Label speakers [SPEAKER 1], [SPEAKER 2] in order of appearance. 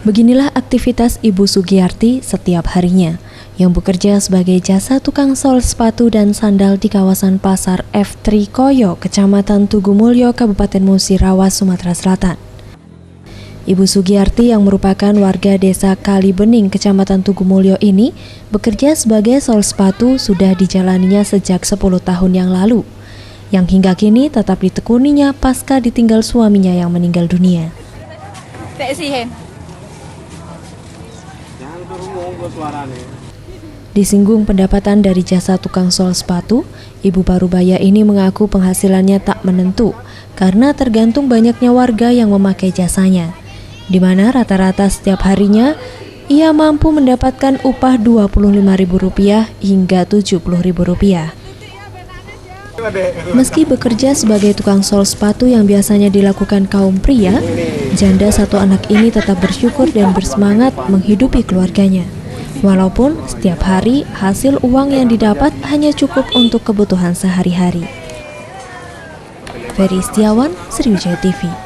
[SPEAKER 1] Beginilah aktivitas Ibu Sugiyarti setiap harinya, yang bekerja sebagai jasa tukang sol sepatu dan sandal di kawasan Pasar F3 Koyo, Kecamatan Tugumulyo, Kabupaten Musirawas, Sumatera Selatan. Ibu Sugiyarti yang merupakan warga desa Kalibening, Kecamatan Tugumulyo ini bekerja sebagai sol sepatu sudah dijalaninya sejak 10 tahun yang lalu, yang hingga kini tetap ditekuninya pasca ditinggal suaminya yang meninggal dunia. Disinggung pendapatan dari jasa tukang sol sepatu, Ibu Parubaya ini mengaku penghasilannya tak menentu karena tergantung banyaknya warga yang memakai jasanya, di mana rata-rata setiap harinya ia mampu mendapatkan upah Rp25.000 hingga Rp70.000. Meski bekerja sebagai tukang sol sepatu yang biasanya dilakukan kaum pria, janda satu anak ini tetap bersyukur dan bersemangat menghidupi keluarganya. Walaupun setiap hari hasil uang yang didapat hanya cukup untuk kebutuhan sehari-hari. Ferry Setiawan, Sriwijaya TV.